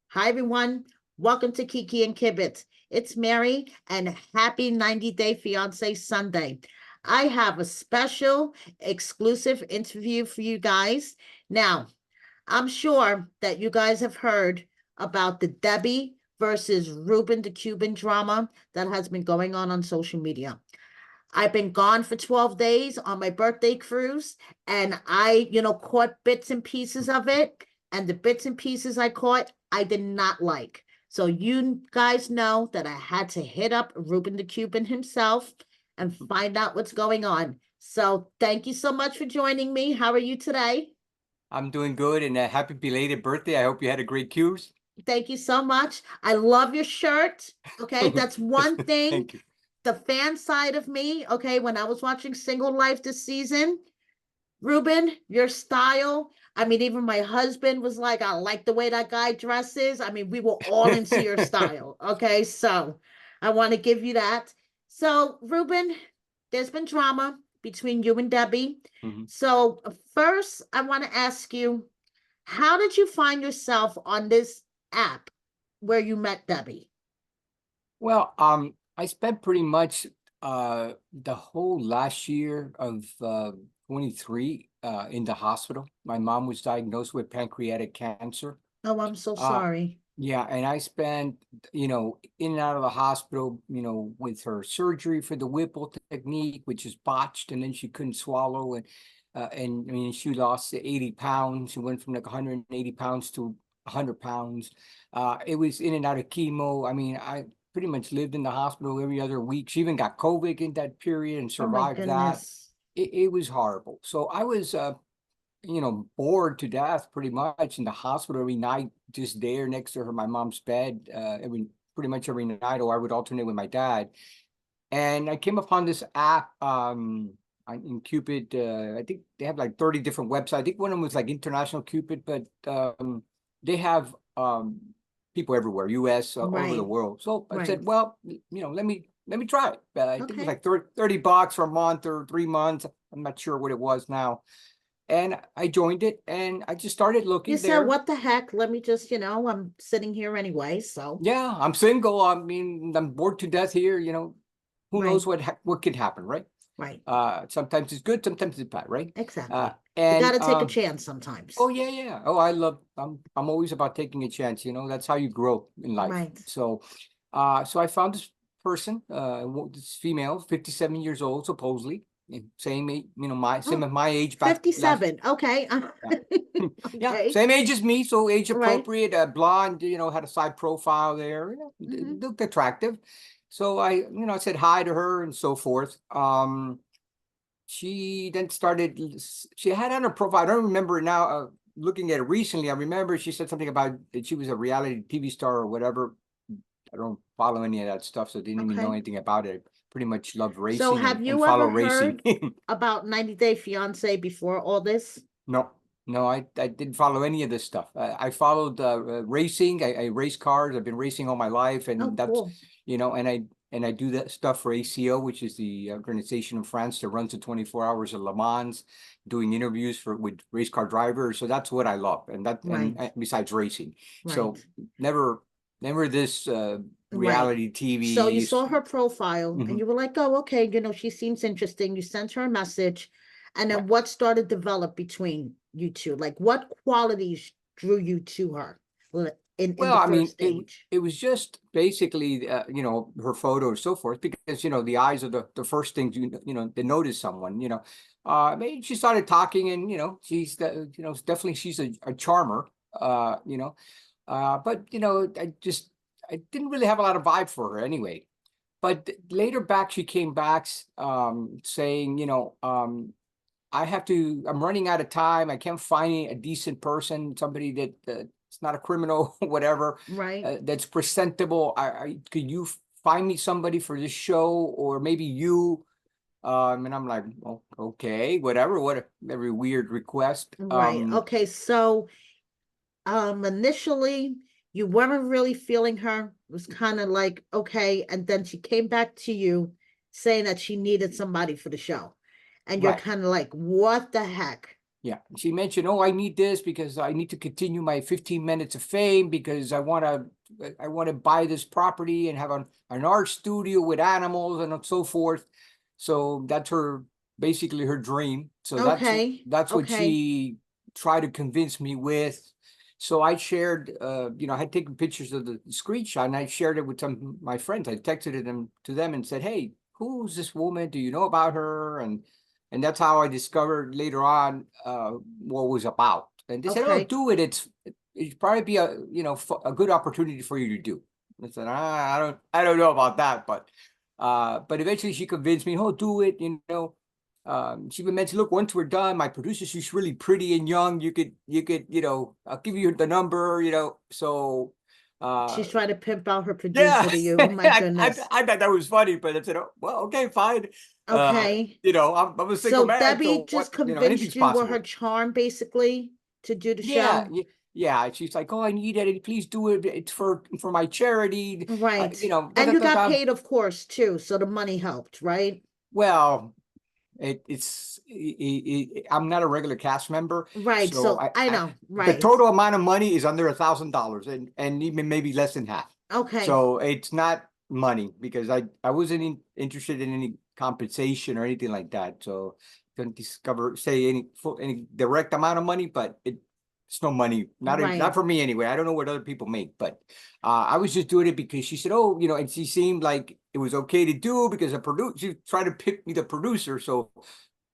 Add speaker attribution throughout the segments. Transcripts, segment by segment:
Speaker 1: Hi, everyone. Welcome to Kiki and Kibbitz. It's Mary, and happy 90-day Fiancé Sunday. I have a special exclusive interview for you guys. Now, I'm sure that you guys have heard about the Debbie versus Ruben the Cuban drama that has been going on social media. I've been gone for 12 days on my birthday cruise, and I caught bits and pieces of it. And the bits and pieces I caught, I did not like. So you guys know that I had to hit up Ruben the Cuban himself and find out what's going on. So thank you so much for joining me. How are you today?
Speaker 2: I'm doing good, and a happy belated birthday. I hope you had a great cruise.
Speaker 1: Thank you so much. I love your shirt. Okay, that's one thing.
Speaker 2: Thank you.
Speaker 1: The fan side of me, okay, when I was watching Single Life this season, Ruben, your style. I mean, even my husband was like, I like the way that guy dresses. I mean, we were all into your style. Okay, so I want to give you that. So, Ruben, there's been drama between you and Debbie.
Speaker 2: Mhm.
Speaker 1: So, first, I want to ask you, how did you find yourself on this app where you met Debbie?
Speaker 2: Well, I spent pretty much the whole last year of 23 in the hospital. My mom was diagnosed with pancreatic cancer.
Speaker 1: Oh, I'm so
Speaker 2: Uh,
Speaker 1: sorry.
Speaker 2: yeah, and I spent, in and out of the hospital, with her surgery for the Whipple technique, which is botched, and then she couldn't swallow, and I mean, she lost 80 pounds. She went from like 180 pounds to 100 pounds. It was in and out of chemo. I mean, I pretty much lived in the hospital every other week. She even got COVID in that period and
Speaker 1: Oh my
Speaker 2: survived that.
Speaker 1: goodness.
Speaker 2: It was horrible. So I was bored to death pretty much in the hospital every night, just there next to her, my mom's bed, pretty much every night, or I would alternate with my dad. And I came upon this app in Cupid. I think they have like 30 different websites. I think one of them was like International Cupid, but they have people everywhere, US, all over the
Speaker 1: Right,
Speaker 2: world. So I
Speaker 1: right.
Speaker 2: said, well, let me try it. I think it was
Speaker 1: Okay.
Speaker 2: like $30 for a month or 3 months. I'm not sure what it was now. And I joined it, and I just started
Speaker 1: You
Speaker 2: looking
Speaker 1: said,
Speaker 2: there.
Speaker 1: what the heck? Let me just, I'm sitting here anyway, so.
Speaker 2: Yeah, I'm single. I mean, I'm bored to death here. Who knows
Speaker 1: Right,
Speaker 2: what could happen, right?
Speaker 1: right.
Speaker 2: Sometimes it's good, sometimes it's bad, right?
Speaker 1: Exactly. You got
Speaker 2: And
Speaker 1: to take a chance sometimes.
Speaker 2: oh yeah, yeah. Oh, I'm always about taking a chance. That's how you grow in life.
Speaker 1: Right.
Speaker 2: So I found this person, this female, 57 years old, supposedly, same age, same
Speaker 1: Oh,
Speaker 2: as my age back last.
Speaker 1: 57. Okay.
Speaker 2: Yeah. Yeah,
Speaker 1: Okay.
Speaker 2: same age as me, so age
Speaker 1: Right.
Speaker 2: appropriate, blonde, had a side profile there,
Speaker 1: Mm-hmm.
Speaker 2: looked attractive. So I said hi to her and so forth. She then she had on her profile, I don't remember now, looking at it recently, I remember she said something about that she was a reality TV star or whatever. I don't follow any of that stuff, so didn't even know
Speaker 1: Okay.
Speaker 2: anything about it. Pretty much love
Speaker 1: So
Speaker 2: racing
Speaker 1: have
Speaker 2: and
Speaker 1: you
Speaker 2: follow
Speaker 1: ever
Speaker 2: racing.
Speaker 1: heard about 90 Day Fiance before all this?
Speaker 2: No, no, I didn't follow any of this stuff. I followed racing. I race cars. I've been racing all my life,
Speaker 1: Oh,
Speaker 2: and that's
Speaker 1: cool.
Speaker 2: and I do that stuff for ACO, which is the organization in France that runs the 24 hours of Le Mans, doing interviews with race car drivers. So that's what I love, and
Speaker 1: Right,
Speaker 2: besides racing, so
Speaker 1: right,
Speaker 2: never never this
Speaker 1: right.
Speaker 2: reality
Speaker 1: So you
Speaker 2: TV.
Speaker 1: saw her profile and
Speaker 2: Mhm.
Speaker 1: you were like, oh, okay, she seems interesting. You sent her a message. And then
Speaker 2: Right.
Speaker 1: what started to develop between you two? Like what qualities drew you to her in
Speaker 2: Well,
Speaker 1: the
Speaker 2: I mean,
Speaker 1: first stage?
Speaker 2: it was just basically, her photo and so forth, because the eyes are the first things to notice someone. Maybe she started talking, and definitely she's a charmer. But I didn't really have a lot of vibe for her anyway. But later back, she came back, saying, I'm running out of time. I can't find a decent person, somebody that it's not a criminal, whatever,
Speaker 1: Right.
Speaker 2: that's presentable. Could you find me somebody for this show, or maybe you? And I'm like, well, okay, whatever. What a very weird request.
Speaker 1: Right. Okay. So initially you weren't really feeling her. It was kind of like, okay, and then she came back to you saying that she needed somebody for the show. And you're
Speaker 2: Right.
Speaker 1: kind of like, what the heck?
Speaker 2: Yeah, she mentioned, oh, I need this because I need to continue my 15 minutes of fame because I want to buy this property and have an art studio with animals and so forth. So that's her basically her dream. So
Speaker 1: Okay,
Speaker 2: that's what
Speaker 1: okay,
Speaker 2: she tried to convince me with. So I shared, I had taken pictures of the screenshot and I shared it with some of my friends. I texted them to them and said, hey, who's this woman? Do you know about her? And that's how I discovered later on what it was about. And they said, "Oh,
Speaker 1: okay.
Speaker 2: do it. It'd probably be a a good opportunity for you to do." I said, I don't know about that, but eventually she convinced me, "Oh, do it." She even mentioned, "Look, once we're done, my producer, she's really pretty and young. I'll give you the number." So uh,
Speaker 1: She's trying to pimp out her
Speaker 2: yeah,
Speaker 1: producer to you. Oh my goodness.
Speaker 2: I thought that was funny, but I said, "Oh, well, okay, fine."
Speaker 1: Okay.
Speaker 2: I'm a single
Speaker 1: So
Speaker 2: man,
Speaker 1: Debbie
Speaker 2: so what,
Speaker 1: just convinced
Speaker 2: anything's
Speaker 1: you were her
Speaker 2: possible.
Speaker 1: charm basically to do the
Speaker 2: Yeah,
Speaker 1: show.
Speaker 2: yeah. She's like, "Oh, I need it. Please do it. It's for my charity."
Speaker 1: Right.
Speaker 2: Da
Speaker 1: And
Speaker 2: da
Speaker 1: you
Speaker 2: da
Speaker 1: got
Speaker 2: da.
Speaker 1: paid, of course, too. So the money helped, right?
Speaker 2: Well, I'm not a regular cast member,
Speaker 1: Right.
Speaker 2: so
Speaker 1: So I know.
Speaker 2: the
Speaker 1: Right.
Speaker 2: total amount of money is under $1,000, and even maybe less than half.
Speaker 1: Okay.
Speaker 2: So it's not money because I wasn't interested in any compensation or anything like that. So couldn't say any direct amount of money, but it's no money, not
Speaker 1: Right.
Speaker 2: for me anyway. I don't know what other people make, but I was just doing it because she said, "Oh, and she seemed like it was okay to do because she tried to pick me the producer." So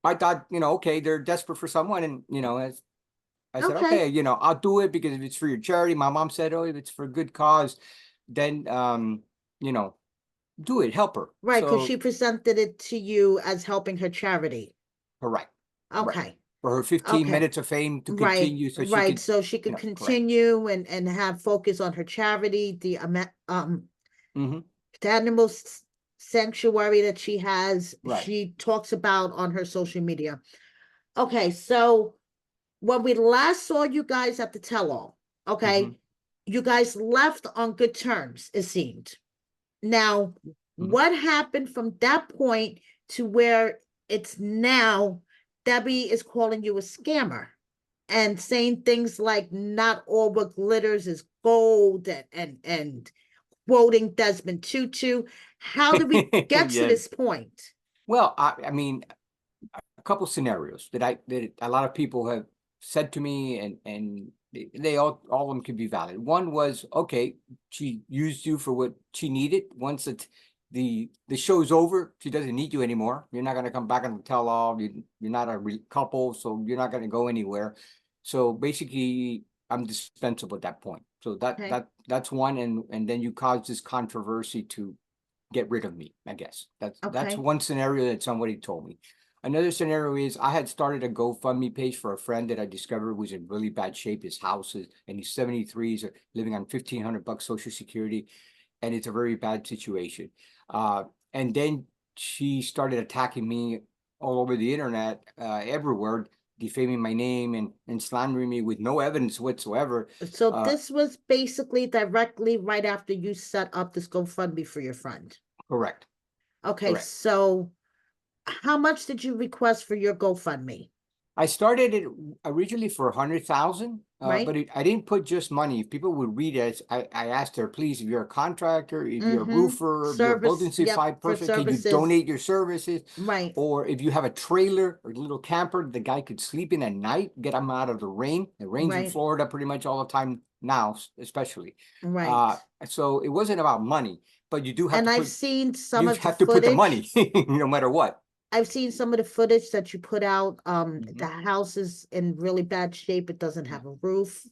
Speaker 2: I thought, okay, they're desperate for someone, and as I said,
Speaker 1: Okay.
Speaker 2: okay, I'll do it because if it's for your charity. My mom said, oh, if it's for a good cause, then you know, do it, help her.
Speaker 1: Right. Because
Speaker 2: So
Speaker 1: she presented it to you as helping her charity.
Speaker 2: correct, right.
Speaker 1: Okay.
Speaker 2: For her 15
Speaker 1: Okay.
Speaker 2: minutes of fame to
Speaker 1: Right.
Speaker 2: continue so she
Speaker 1: Right.
Speaker 2: could,
Speaker 1: So she could
Speaker 2: correct.
Speaker 1: continue and have focus on her charity,
Speaker 2: Hmm.
Speaker 1: the animal sanctuary that she has,
Speaker 2: Right.
Speaker 1: she talks about on her social media. Okay, so when we last saw you guys at the tell-all, okay,
Speaker 2: Hmm.
Speaker 1: you guys left on good terms, it seemed. Now,
Speaker 2: Hmm.
Speaker 1: what happened from that point to where it's now Debbie is calling you a scammer and saying things like not all what glitters is gold and quoting Desmond Tutu. How did we get to
Speaker 2: Yes.
Speaker 1: this point?
Speaker 2: Well, I mean, a couple scenarios that a lot of people have said to me, and they all of them could be valid. One was, okay, she used you for what she needed. Once the show's over, she doesn't need you anymore. You're not going to come back and tell all. You're not a couple, so you're not going to go anywhere. So basically, I'm dispensable at that point. So
Speaker 1: Okay.
Speaker 2: that's one, and then you cause this controversy to get rid of me, I guess. That's
Speaker 1: Okay.
Speaker 2: one scenario that somebody told me. Another scenario is I had started a GoFundMe page for a friend that I discovered was in really bad shape. His house is, and he's 73, he's living on 1,500 bucks Social Security, and it's a very bad situation. And then she started attacking me all over the internet, everywhere, defaming my name and slandering me with no evidence whatsoever.
Speaker 1: So
Speaker 2: Uh,
Speaker 1: this was basically directly right after you set up this GoFundMe for your friend.
Speaker 2: correct,
Speaker 1: Okay,
Speaker 2: correct.
Speaker 1: so how much did you request for your GoFundMe?
Speaker 2: I started it originally for 100,000,
Speaker 1: Right?
Speaker 2: but I didn't put just money. If people would read it, I asked her, please, if you're a contractor, if you're a
Speaker 1: Mm-hmm.
Speaker 2: roofer, if you're a building
Speaker 1: Service, yep,
Speaker 2: supply
Speaker 1: for
Speaker 2: person, can you
Speaker 1: services.
Speaker 2: donate your services?
Speaker 1: Right,
Speaker 2: Or if you have a trailer or a little camper the guy could sleep in at night, get him out of the rain. It rains in
Speaker 1: right,
Speaker 2: Florida pretty much all the time now, especially.
Speaker 1: right.
Speaker 2: So it wasn't about money, but
Speaker 1: And I've seen some
Speaker 2: you
Speaker 1: of the
Speaker 2: have to put the
Speaker 1: footage.
Speaker 2: money no matter what.
Speaker 1: I've seen some of the footage that you put out. The
Speaker 2: Mhm.
Speaker 1: house is in really bad shape. It doesn't
Speaker 2: Yeah.
Speaker 1: have a roof.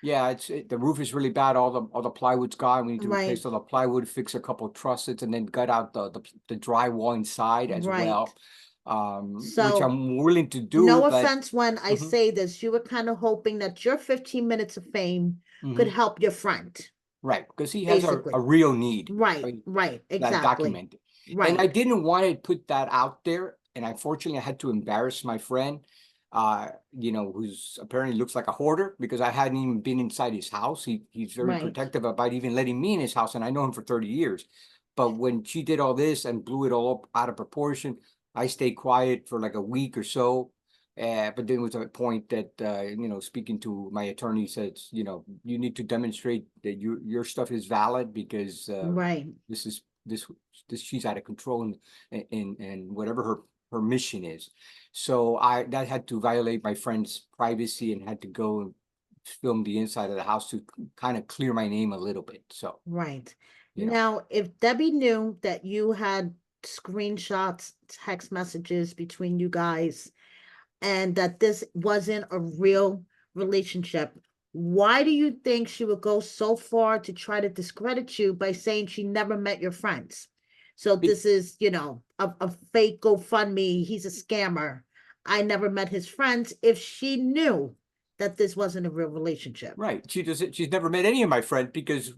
Speaker 2: Yeah, the roof is really bad. All the plywood's gone. We need to replace
Speaker 1: Right,
Speaker 2: all the plywood, fix a couple of trusses, and then gut out the drywall inside as
Speaker 1: right.
Speaker 2: well. Which
Speaker 1: So
Speaker 2: I'm willing to do,
Speaker 1: no
Speaker 2: but
Speaker 1: offense when I
Speaker 2: mhm,
Speaker 1: say this, you were kind of hoping that your 15 minutes of fame could
Speaker 2: mhm,
Speaker 1: help your friend,
Speaker 2: right, because he has a
Speaker 1: basically.
Speaker 2: real need. I
Speaker 1: Right,
Speaker 2: mean,
Speaker 1: right,
Speaker 2: that
Speaker 1: exactly.
Speaker 2: documented. And I
Speaker 1: Right,
Speaker 2: didn't want to put that out there. And unfortunately, I had to embarrass my friend, who's apparently looks like a hoarder because I hadn't even been inside his house. He's very
Speaker 1: right.
Speaker 2: protective about even letting me in his house, and I know him for 30 years. But when she did all this and blew it all up out of proportion, I stayed quiet for like a week or so. But then was a point that, speaking to my attorney says, you need to demonstrate that your stuff is valid because
Speaker 1: Right,
Speaker 2: this is this she's out of control and whatever her mission is. So that had to violate my friend's privacy and had to go and film the inside of the house to kind of clear my name a little bit. So,
Speaker 1: right.
Speaker 2: you know,
Speaker 1: Now, if Debbie knew that you had screenshots, text messages between you guys, and that this wasn't a real relationship, why do you think she would go so far to try to discredit you by saying she never met your friends? So
Speaker 2: be-
Speaker 1: this is, a fake GoFundMe. He's a scammer. I never met his friends. If she knew that this wasn't a real relationship.
Speaker 2: right. She's never met any of my friends because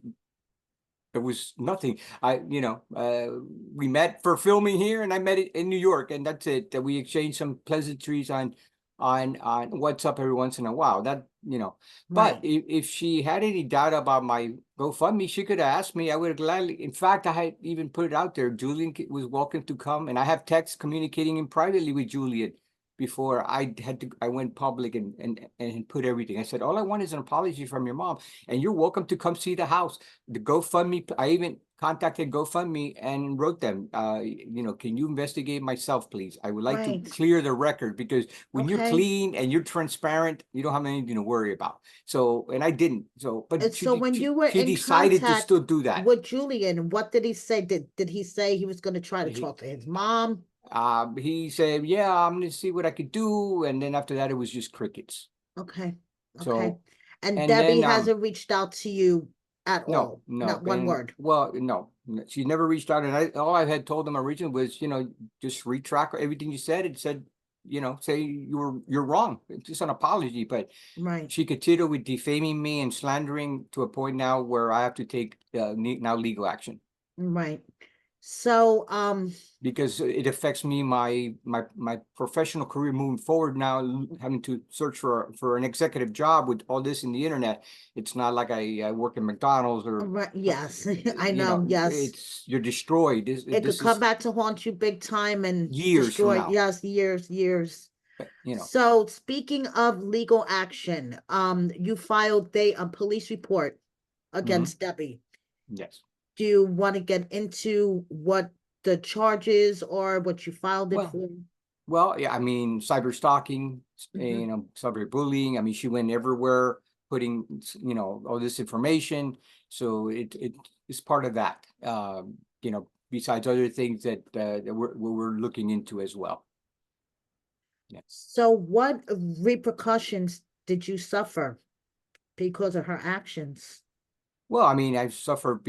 Speaker 2: there was nothing. We met for filming here, and I met it in New York, and that's it. That we exchanged some pleasantries on WhatsApp every once in a while. But
Speaker 1: Right,
Speaker 2: if she had any doubt about my GoFundMe, she could have asked me. I would have gladly. In fact, I had even put it out there. Julian was welcome to come, and I have texts communicating in privately with Julian before I went public and put everything. I said, all I want is an apology from your mom, and you're welcome to come see the house. The GoFundMe, I even contacted GoFundMe and wrote them, can you investigate myself, please? I would like to
Speaker 1: right.
Speaker 2: clear the record because when you're
Speaker 1: Okay.
Speaker 2: clean and you're transparent, you don't have anything to worry about. So, and I didn't. So, but
Speaker 1: And so when you were
Speaker 2: she
Speaker 1: in
Speaker 2: decided to
Speaker 1: contact
Speaker 2: still do that.
Speaker 1: with Julian, what did he say? Did he say he was going to try to
Speaker 2: He,
Speaker 1: talk to his mom?
Speaker 2: he said, yeah, I'm going to see what I could do. And then after that, it was just crickets.
Speaker 1: Okay. Okay.
Speaker 2: So,
Speaker 1: And
Speaker 2: and
Speaker 1: Debbie
Speaker 2: then,
Speaker 1: hasn't reached out to you at
Speaker 2: no,
Speaker 1: all.
Speaker 2: no,
Speaker 1: Not one
Speaker 2: and
Speaker 1: word.
Speaker 2: well, no, she never reached out, and all I had told them originally was, just retract everything you said. It said, say you're wrong. It's just an apology, but
Speaker 1: Right.
Speaker 2: she continued with defaming me and slandering to a point now where I have to take now legal action
Speaker 1: Right. So,
Speaker 2: because it affects me my professional career moving forward now, having to search for an executive job with all this in the internet. It's not like I work in McDonald's or
Speaker 1: right, yes, I know, yes.
Speaker 2: you're destroyed.
Speaker 1: It could
Speaker 2: This
Speaker 1: come
Speaker 2: is
Speaker 1: back to haunt you big time and
Speaker 2: years from
Speaker 1: destroy,
Speaker 2: now.
Speaker 1: yes, years, years.
Speaker 2: you know
Speaker 1: So speaking of legal action, you filed a police report
Speaker 2: mhm,
Speaker 1: against Debbie.
Speaker 2: yes.
Speaker 1: Do you want to get into what the charges are, what you filed it
Speaker 2: Well,
Speaker 1: for?
Speaker 2: yeah, I mean, cyber stalking,
Speaker 1: Mhm.
Speaker 2: cyber bullying. I mean, she went everywhere putting, all this information. So it's part of that. Besides other things that we're looking into as well. Yeah.
Speaker 1: So what repercussions did you suffer because of her actions?
Speaker 2: Well, I mean, I've suffered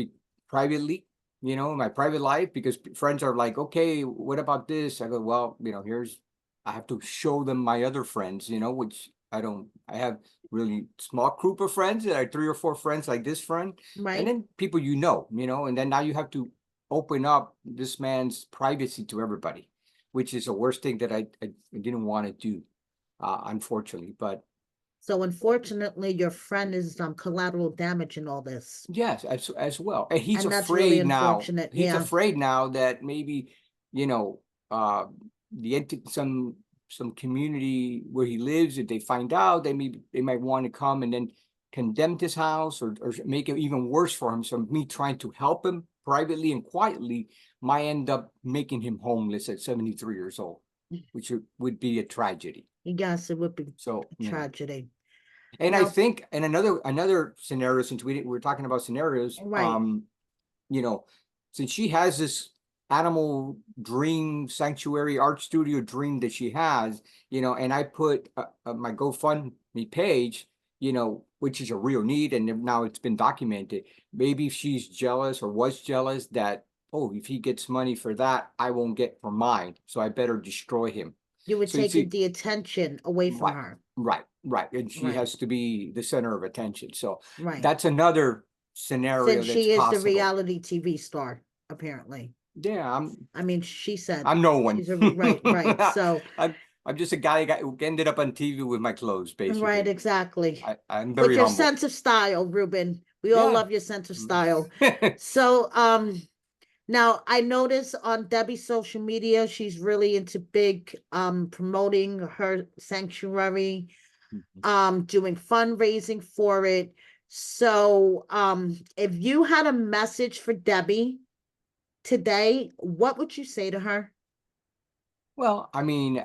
Speaker 2: privately, in my private life because friends are like, okay, what about this? I go, well, I have to show them my other friends, which I don't, I have really small group of friends that are 3 or 4 friends like this friend, and
Speaker 1: Right?
Speaker 2: then people, and then now you have to open up this man's privacy to everybody, which is the worst thing that I didn't want to do, unfortunately, but
Speaker 1: So unfortunately, your friend is collateral damage in all this.
Speaker 2: yes, as well. And he's
Speaker 1: And that's really
Speaker 2: afraid now.
Speaker 1: unfortunate.
Speaker 2: He's
Speaker 1: Yeah.
Speaker 2: afraid now that maybe, you know, uh some community where he lives, if they find out, they might want to come and then condemn his house or make it even worse for him. So me trying to help him privately and quietly might end up making him homeless at 73 years old, which would be a tragedy.
Speaker 1: Yes, it would be
Speaker 2: So,
Speaker 1: a tragedy.
Speaker 2: and I
Speaker 1: Now,
Speaker 2: think, and another scenario, since we're talking about scenarios,
Speaker 1: right,
Speaker 2: you know, since she has this animal dream sanctuary art studio dream that she has, and I put my GoFundMe page, which is a real need, and now it's been documented. Maybe she's jealous or was jealous that, oh, if he gets money for that, I won't get for mine, so I better destroy him.
Speaker 1: you were
Speaker 2: So you
Speaker 1: taking
Speaker 2: see,
Speaker 1: the attention away from
Speaker 2: right,
Speaker 1: her.
Speaker 2: right. And she
Speaker 1: Right,
Speaker 2: has to be the center of attention. So
Speaker 1: right.
Speaker 2: that's another scenario
Speaker 1: Since
Speaker 2: that's
Speaker 1: she is the
Speaker 2: possible.
Speaker 1: reality TV star, apparently.
Speaker 2: Yeah,
Speaker 1: I mean, she said
Speaker 2: I'm no one.
Speaker 1: she's right, right. So,
Speaker 2: I'm just a guy who ended up on TV with my clothes,
Speaker 1: right,
Speaker 2: basically.
Speaker 1: exactly.
Speaker 2: I'm
Speaker 1: With
Speaker 2: very
Speaker 1: your
Speaker 2: humble.
Speaker 1: sense of style, Ruben. We all
Speaker 2: Yeah.
Speaker 1: love your sense of style. So, Now, I notice on Debbie's social media, she's really into big promoting her sanctuary,
Speaker 2: Mhm.
Speaker 1: doing fundraising for it. So, if you had a message for Debbie today, what would you say to her?
Speaker 2: Well, I mean,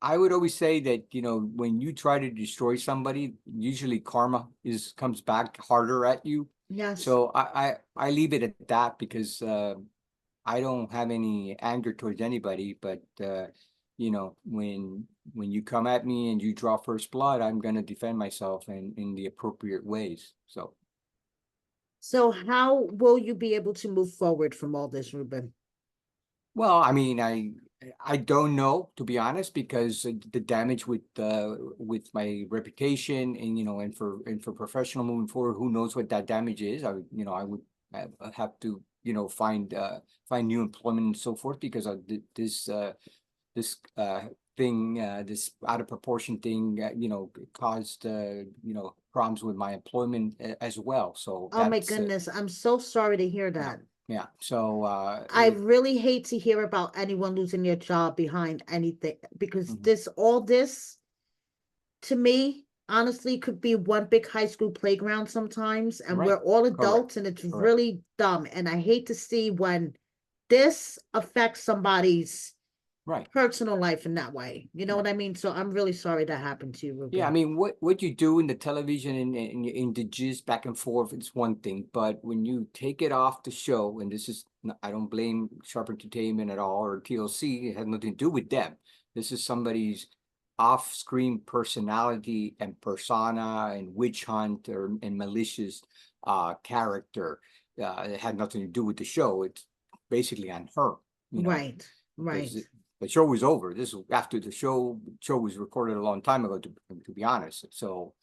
Speaker 2: I would always say that, when you try to destroy somebody, usually karma comes back harder at you.
Speaker 1: Yes.
Speaker 2: So I leave it at that because I don't have any anger towards anybody, but when you come at me and you draw first blood, I'm gonna defend myself in the appropriate ways. So,
Speaker 1: So, how will you be able to move forward from all this, Ruben?
Speaker 2: well, I mean, I don't know, to be honest, because the damage with my reputation and and for professional moving forward, who knows what that damage is? I would have to find new employment and so forth because of this thing, this out of proportion thing, caused problems with my employment as well. So
Speaker 1: Oh my
Speaker 2: that's
Speaker 1: goodness, I'm so sorry to hear
Speaker 2: yeah,
Speaker 1: that.
Speaker 2: yeah. So
Speaker 1: I really hate to hear about anyone losing their job behind anything because
Speaker 2: mhm,
Speaker 1: this to me honestly could be one big high school playground sometimes, and
Speaker 2: right,
Speaker 1: we're all
Speaker 2: correct,
Speaker 1: adults and it's
Speaker 2: correct.
Speaker 1: really dumb, and I hate to see when this affects somebody's
Speaker 2: Right.
Speaker 1: personal life in that way. You know
Speaker 2: Right.
Speaker 1: what I mean? So I'm really sorry that happened to you,
Speaker 2: Yeah, I
Speaker 1: Ruben.
Speaker 2: mean, what you do in the television and in the gist back and forth, it's one thing, but when you take it off the show, and I don't blame Sharp Entertainment at all or TLC, it has nothing to do with them. This is somebody's off-screen personality and persona and witch hunt and malicious character. It had nothing to do with the show. It's basically on her,
Speaker 1: Right,
Speaker 2: because
Speaker 1: right.
Speaker 2: the show was over. This was after the show was recorded a long time ago, to be honest. So,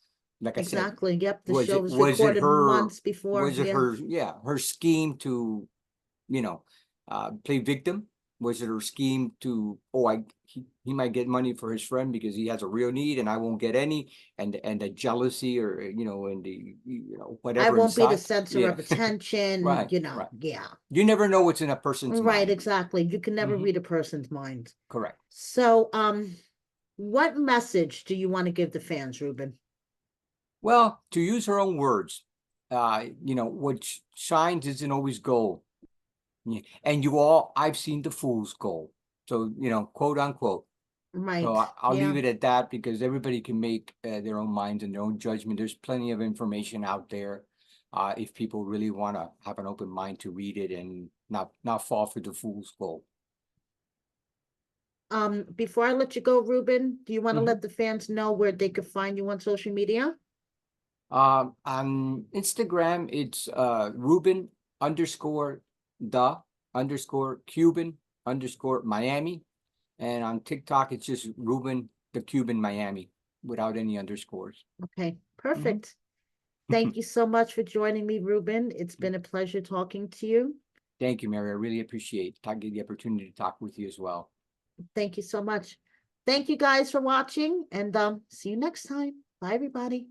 Speaker 2: like I said,
Speaker 1: Exactly. Yep, the
Speaker 2: was
Speaker 1: show
Speaker 2: it
Speaker 1: was
Speaker 2: was it
Speaker 1: recorded
Speaker 2: her
Speaker 1: months before.
Speaker 2: was it
Speaker 1: Yeah.
Speaker 2: her yeah her scheme to you know play victim? Was it her scheme to, he might get money for his friend because he has a real need and I won't get any, and the jealousy, or and the
Speaker 1: I
Speaker 2: whatever
Speaker 1: won't be the
Speaker 2: inside?
Speaker 1: center
Speaker 2: Yeah.
Speaker 1: of attention,
Speaker 2: Right, right.
Speaker 1: yeah.
Speaker 2: You never know what's in a person's
Speaker 1: Right,
Speaker 2: mind.
Speaker 1: exactly. You can never
Speaker 2: Hmm.
Speaker 1: read a person's mind.
Speaker 2: Correct.
Speaker 1: So, what message do you want to give the fans, Ruben?
Speaker 2: Well, to use her own words, what shines isn't always gold. Yeah, and I've seen the fool's gold. So, quote unquote. So
Speaker 1: Right.
Speaker 2: I'll leave
Speaker 1: Yeah.
Speaker 2: it at that because everybody can make their own minds and their own judgment. There's plenty of information out there. If people really want to have an open mind to read it and not fall for the fool's gold.
Speaker 1: Before I let you go, Ruben, do you want to
Speaker 2: Mhm.
Speaker 1: let the fans know where they could find you on social media?
Speaker 2: On Instagram, it's Ruben underscore the underscore Cuban underscore Miami. And on TikTok, it's just Ruben the Cuban Miami without any underscores.
Speaker 1: Okay,
Speaker 2: Mhm.
Speaker 1: perfect. Thank you so much for joining me, Ruben. It's been a pleasure talking to you.
Speaker 2: Thank you, Mary. I really appreciate the opportunity to talk with you as well.
Speaker 1: Thank you so much. Thank you guys for watching, and see you next time. Bye, everybody.